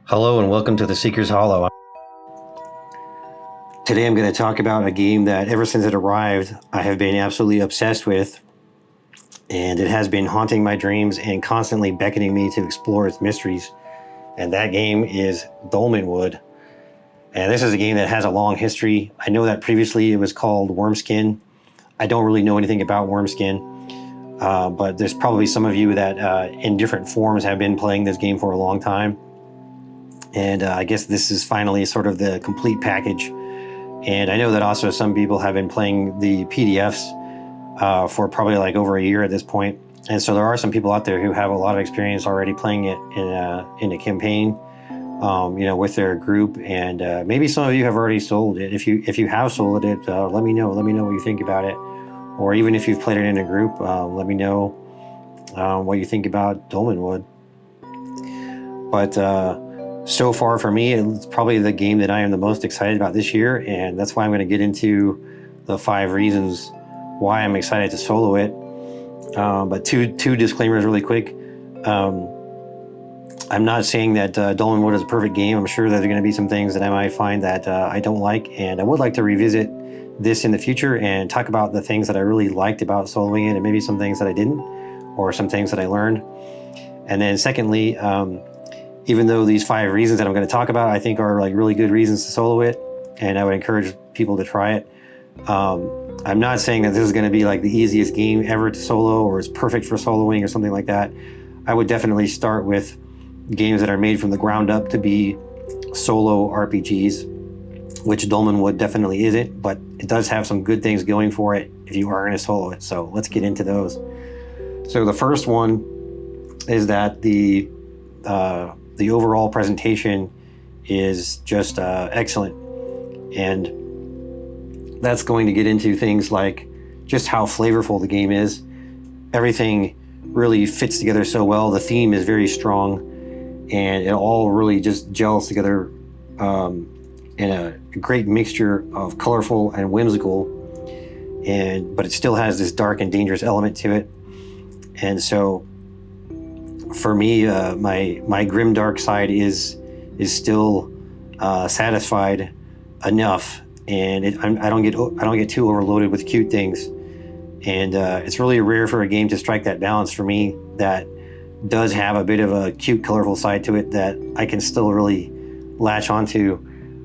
Hello and welcome to the Seeker's Hollow. Today I'm going to talk about a game that ever since it arrived, I have been absolutely obsessed with, and it has been haunting my dreams and constantly beckoning me to explore its mysteries. And that game is Dolmenwood. And this is a game that has a long history. I know that previously it was called Wormskin. I don't really know anything about Wormskin, but there's probably some of you that in different forms have been playing this game for a long time. And I guess this is finally sort of the complete package. And I know that also some people have been playing the PDFs for probably like over a year at this point. And so there are some people out there who have a lot of experience already playing it in a campaign, with their group. And maybe some of you have already sold it. If you have sold it, let me know. Let me know what you think about it. Or even if you've played it in a group, let me know what you think about Dolmenwood. But so far for me, it's probably the game that I am the most excited about this year, and that's why I'm going to get into the 5 reasons why I'm excited to solo it. But two disclaimers really quick. I'm not saying that Dolmenwood is a perfect game. I'm sure that there are going to be some things that I might find that I don't like, and I would like to revisit this in the future and talk about the things that I really liked about soloing it, and maybe some things that I didn't, or some things that I learned. And then secondly, even though these 5 reasons that I'm going to talk about, I think are like really good reasons to solo it, and I would encourage people to try it. I'm not saying that this is going to be like the easiest game ever to solo, or is perfect for soloing or something like that. I would definitely start with games that are made from the ground up to be solo RPGs, which Dolmenwood definitely isn't, but it does have some good things going for it if you are going to solo it. So let's get into those. So the first one is that the overall presentation is just excellent, and that's going to get into things like just how flavorful the game is. Everything really fits together so well. The theme is very strong, and it all really just gels together in a great mixture of colorful and whimsical, but it still has this dark and dangerous element to it. And so for me, my grim dark side is still satisfied enough, and I don't get too overloaded with cute things. And it's really rare for a game to strike that balance for me that does have a bit of a cute, colorful side to it that I can still really latch onto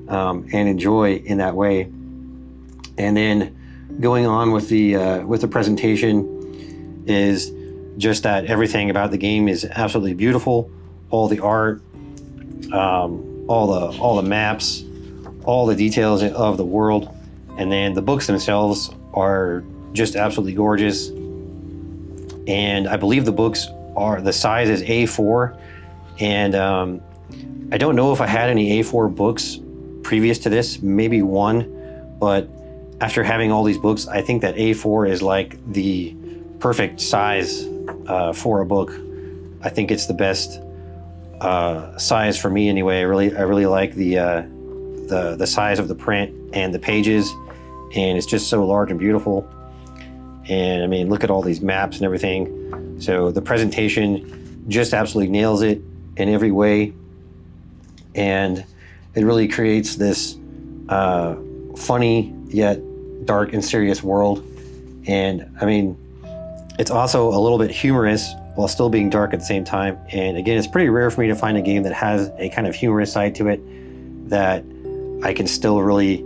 and enjoy in that way. And then going on with the presentation is just that everything about the game is absolutely beautiful. All the art, all the maps, all the details of the world, and then the books themselves are just absolutely gorgeous. And I believe the books the size is A4, and I don't know if I had any A4 books previous to this, maybe one, but after having all these books, I think that A4 is like the perfect size for a book. I think it's the best size for me anyway. I really like the size of the print and the pages, and it's just so large and beautiful. And I mean, look at all these maps and everything. So the presentation just absolutely nails it in every way, and it really creates this funny yet dark and serious world. And I mean, it's also a little bit humorous while still being dark at the same time. And again, it's pretty rare for me to find a game that has a kind of humorous side to it that I can still really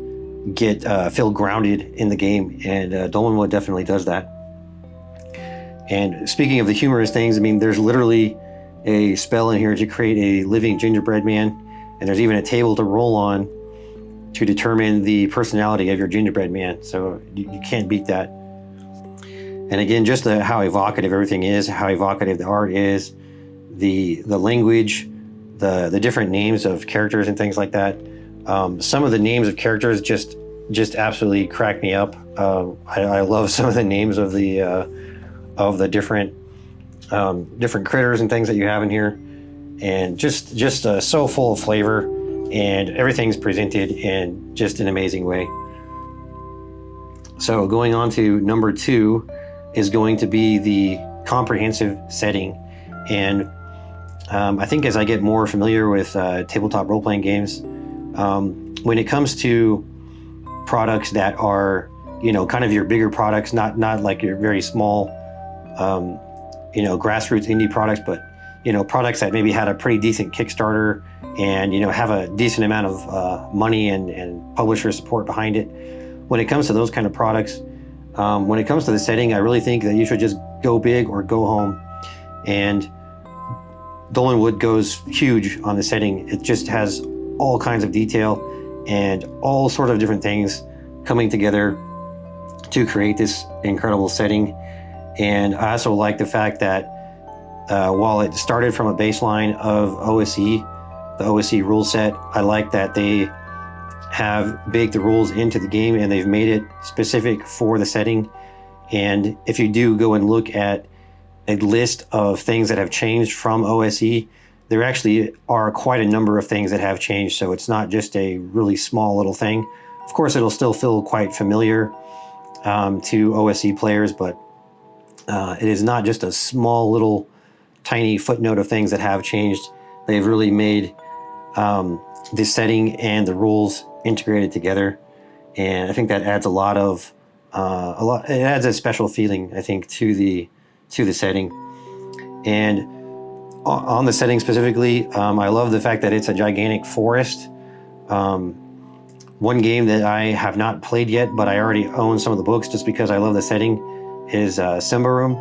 feel grounded in the game. And Dolmenwood definitely does that. And speaking of the humorous things, I mean, there's literally a spell in here to create a living gingerbread man. And there's even a table to roll on to determine the personality of your gingerbread man. So you can't beat that. And again, just how evocative everything is, how evocative the art is, the language, the different names of characters and things like that. Some of the names of characters just absolutely crack me up. I love some of the names of the different critters and things that you have in here, and just so full of flavor, and everything's presented in just an amazing way. So going on to number 2 is going to be the comprehensive setting. And I think as I get more familiar with tabletop role-playing games, when it comes to products that are, kind of your bigger products, not like your very small, grassroots indie products, but, products that maybe had a pretty decent Kickstarter and, have a decent amount of money and publisher support behind it. When it comes to those kind of products, when it comes to the setting, I really think that you should just go big or go home. And Dolmenwood goes huge on the setting. It just has all kinds of detail and all sort of different things coming together to create this incredible setting. And I also like the fact that while it started from a baseline of OSE, the OSE rule set, I like that they have baked the rules into the game and they've made it specific for the setting. And if you do go and look at a list of things that have changed from OSE, there actually are quite a number of things that have changed. So it's not just a really small little thing. Of course, it'll still feel quite familiar to OSE players, but it is not just a small little tiny footnote of things that have changed. They've really made the setting and the rules integrated together, and I think that adds it adds a special feeling, I think, to the setting. And on the setting specifically, I love the fact that it's a gigantic forest. One game that I have not played yet, but I already own some of the books just because I love the setting, is Simbarum.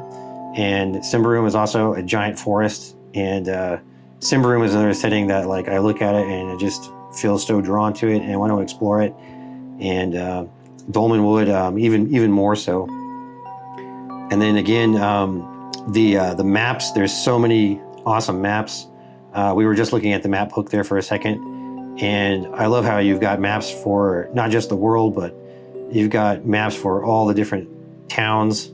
And Simbarum is also a giant forest. And Simbarum is another setting that, like, I look at it and I just feel so drawn to it and want to explore it. And Dolmenwood, even more so. And then again, the maps, there's so many awesome maps. We were just looking at the map book there for a second. And I love how you've got maps for not just the world, but you've got maps for all the different towns.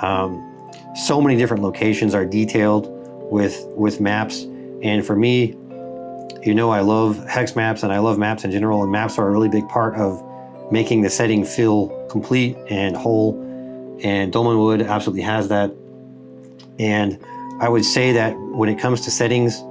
So many different locations are detailed with maps. And for me, I love hex maps and I love maps in general. And maps are a really big part of making the setting feel complete and whole. And Dolmenwood absolutely has that. And I would say that when it comes to settings,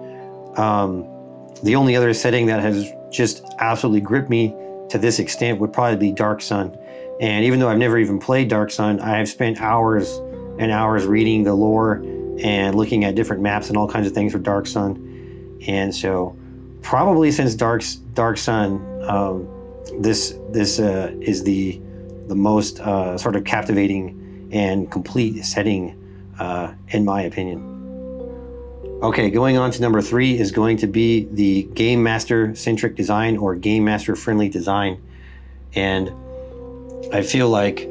the only other setting that has just absolutely gripped me to this extent would probably be Dark Sun. And even though I've never even played Dark Sun, I have spent hours and hours reading the lore and looking at different maps and all kinds of things for Dark Sun. And so probably since Dark Sun, this is the most sort of captivating and complete setting in my opinion. Okay, going on to number 3 is going to be the Game Master centric design or Game Master friendly design. And I feel like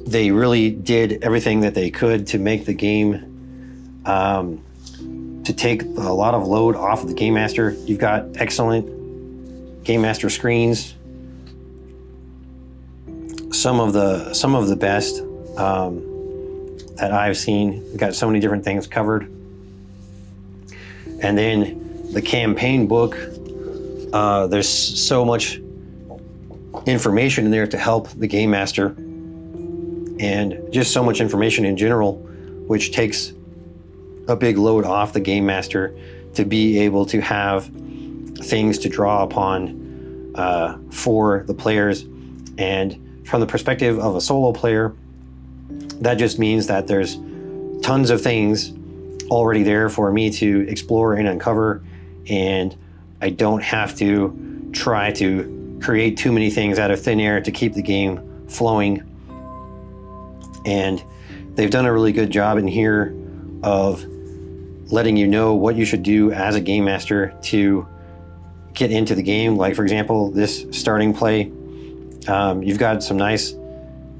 they really did everything that they could to make the game, to take a lot of load off of the Game Master. You've got excellent Game Master screens, some of the best that I've seen. We've got so many different things covered. And then the campaign book, there's so much information in there to help the Game Master, and just so much information in general, which takes a big load off the Game Master to be able to have things to draw upon for the players. And from the perspective of a solo player, that just means that there's tons of things already there for me to explore and uncover, and I don't have to try to create too many things out of thin air to keep the game flowing. And they've done a really good job in here of letting you know what you should do as a game master to get into the game. Like, for example, this starting play, you've got some nice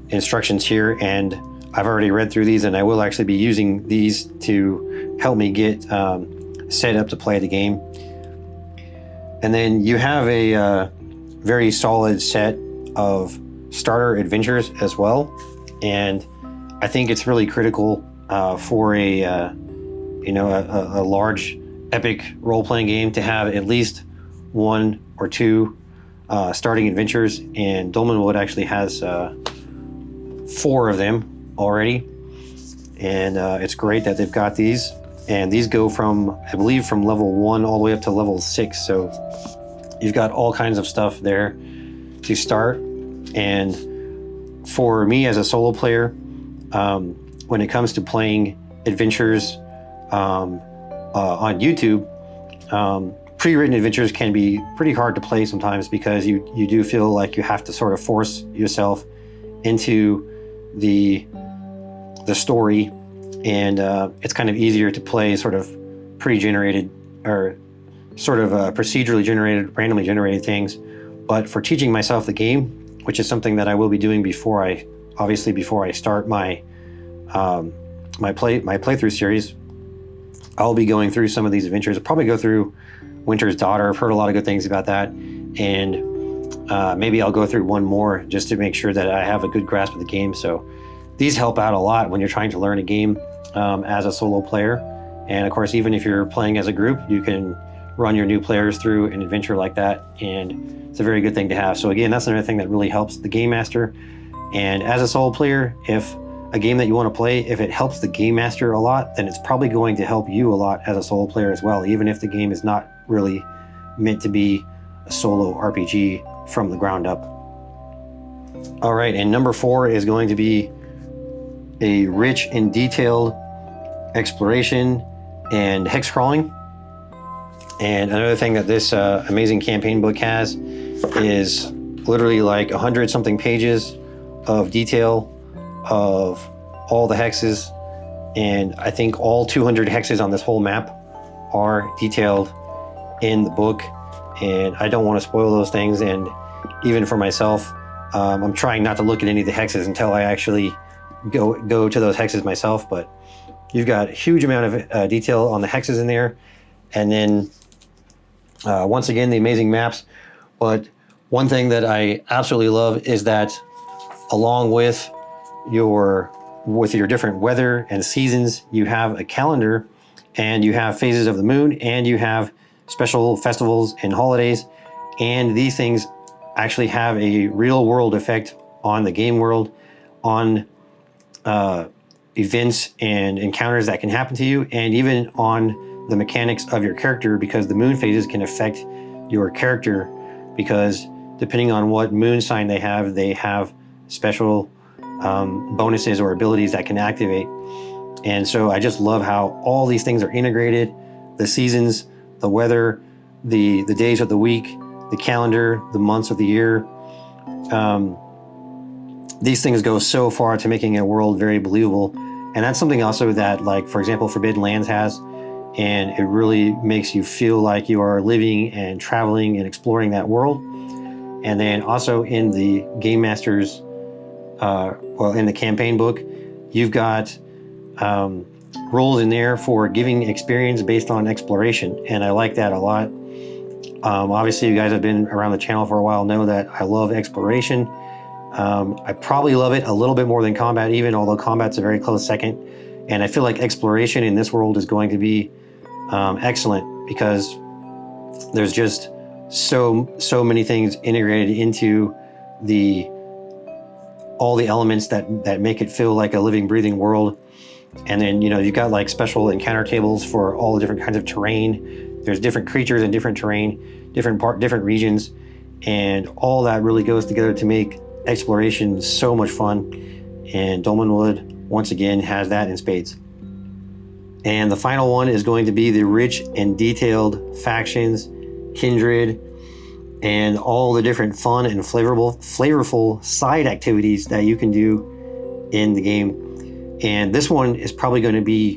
instructions here, and I've already read through these, and I will actually be using these to help me get set up to play the game. And then you have a very solid set of starter adventures as well, and I think it's really critical for a large epic role-playing game to have at least 1 or 2 starting adventures, and Dolmenwood actually has 4 of them already, and it's great that they've got these. And these go from, I believe, from level 1 all the way up to level 6. So you've got all kinds of stuff there to start. And for me as a solo player, when it comes to playing adventures on YouTube, pre-written adventures can be pretty hard to play sometimes, because you do feel like you have to sort of force yourself into the story, and it's kind of easier to play sort of pre-generated or sort of procedurally generated, randomly generated things. But for teaching myself the game, which is something that I will be doing before I start my playthrough series, I'll be going through some of these adventures. I'll probably go through Winter's Daughter. I've heard a lot of good things about that, and maybe I'll go through one more just to make sure that I have a good grasp of the game. So these help out a lot when you're trying to learn a game as a solo player. And of course, even if you're playing as a group, you can run your new players through an adventure like that, and it's a very good thing to have. So again, that's another thing that really helps the game master. And as a solo player, if a game that you want to play, if it helps the game master a lot, then it's probably going to help you a lot as a solo player as well, even if the game is not really meant to be a solo RPG from the ground up. All right, and number 4 is going to be a rich and detailed exploration and hex crawling. And another thing that this amazing campaign book has is literally like 100 something pages of detail of all the hexes, and I think all 200 hexes on this whole map are detailed in the book, and I don't want to spoil those things. And even for myself, I'm trying not to look at any of the hexes until I actually go to those hexes myself. But you've got a huge amount of detail on the hexes in there, and then once again, the amazing maps. But one thing that I absolutely love is that along with your different weather and seasons, you have a calendar, and you have phases of the moon, and you have special festivals and holidays. And these things actually have a real world effect on the game world, on events and encounters that can happen to you, and even on the mechanics of your character, because the moon phases can affect your character, because depending on what moon sign they have special bonuses or abilities that can activate. And so I just love how all these things are integrated: the seasons, the weather, the days of the week, the calendar, the months of the year. These things go so far to making a world very believable. And that's something also that, like, for example, Forbidden Lands has, and it really makes you feel like you are living and traveling and exploring that world. And then also in the Game Master's, in the campaign book, you've got rules in there for giving experience based on exploration, and I like that a lot. Obviously, you guys have been around the channel for a while, know that I love exploration. I probably love it a little bit more than combat even, although combat's a very close second. And I feel like exploration in this world is going to be excellent, because there's just so many things integrated into all the elements that make it feel like a living, breathing world. And then, you've got like special encounter tables for all the different kinds of terrain. There's different creatures in different terrain, different regions, and all that really goes together to make exploration so much fun. And Dolmenwood, once again, has that in spades. And the final one is going to be the rich and detailed factions, kindred, and all the different fun and flavorful side activities that you can do in the game. And this one is probably going to be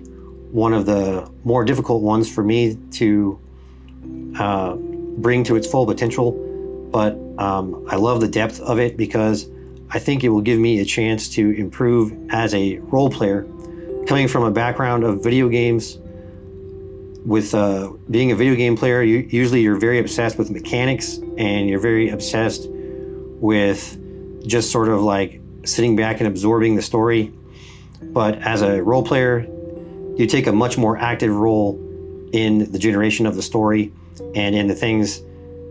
one of the more difficult ones for me to bring to its full potential. But I love the depth of it, because I think it will give me a chance to improve as a role player. Coming from a background of video games, with being a video game player, usually you're very obsessed with mechanics, and you're very obsessed with just sort of like sitting back and absorbing the story. But as a role player, you take a much more active role in the generation of the story and in the things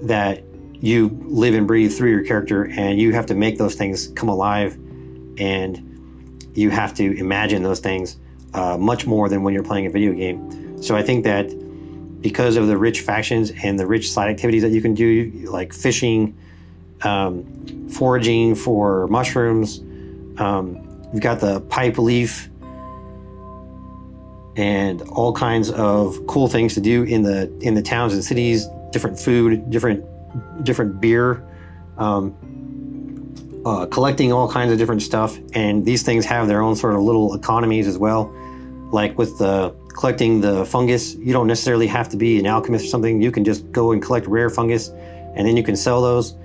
that you live and breathe through your character, and you have to make those things come alive, and you have to imagine those things much more than when you're playing a video game. So I think that because of the rich factions and the rich side activities that you can do, like fishing, foraging for mushrooms, you've got the pipe leaf, and all kinds of cool things to do in the towns and cities. Different food, different beer, collecting all kinds of different stuff. And these things have their own sort of little economies as well. Like with collecting the fungus, you don't necessarily have to be an alchemist or something. You can just go and collect rare fungus, and then you can sell those.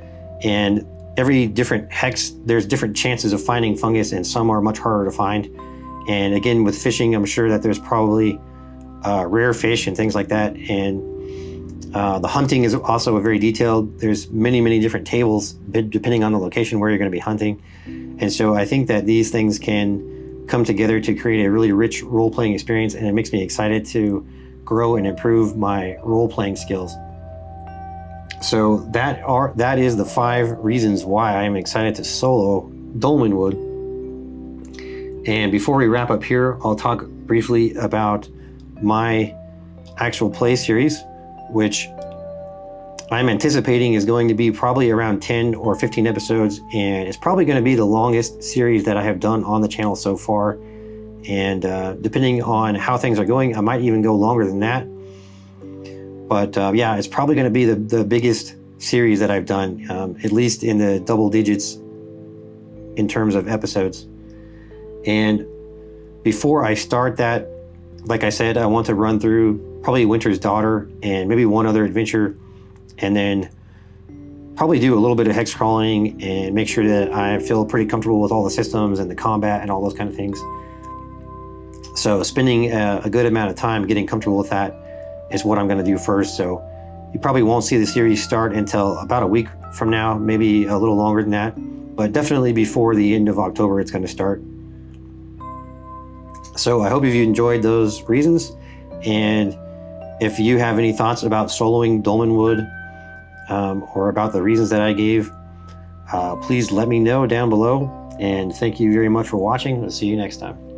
And every different hex, there's different chances of finding fungus, and some are much harder to find. And again, with fishing, I'm sure that there's probably rare fish and things like that. And the hunting is also very detailed. There's many different tables depending on the location where you're going to be hunting. And so I think that these things can come together to create a really rich role-playing experience, and it makes me excited to grow and improve my role-playing skills. So that is the 5 reasons why I'm excited to solo Dolmenwood. And before we wrap up here, I'll talk briefly about my actual play series, which I'm anticipating is going to be probably around 10 or 15 episodes, and it's probably going to be the longest series that I have done on the channel so far. And depending on how things are going, I might even go longer than that. But yeah, it's probably going to be the biggest series that I've done, at least in the double digits in terms of episodes. And before I start that, like I said, I want to run through probably Winter's Daughter and maybe one other adventure, and then probably do a little bit of hex crawling and make sure that I feel pretty comfortable with all the systems and the combat and all those kind of things. So spending a good amount of time getting comfortable with that is what I'm going to do first. So you probably won't see the series start until about a week from now, maybe a little longer than that, but definitely before the end of October it's going to start. So I hope you enjoyed those reasons, and if you have any thoughts about soloing Dolmenwood or about the reasons that I gave, please let me know down below, and thank you very much for watching. I'll see you next time.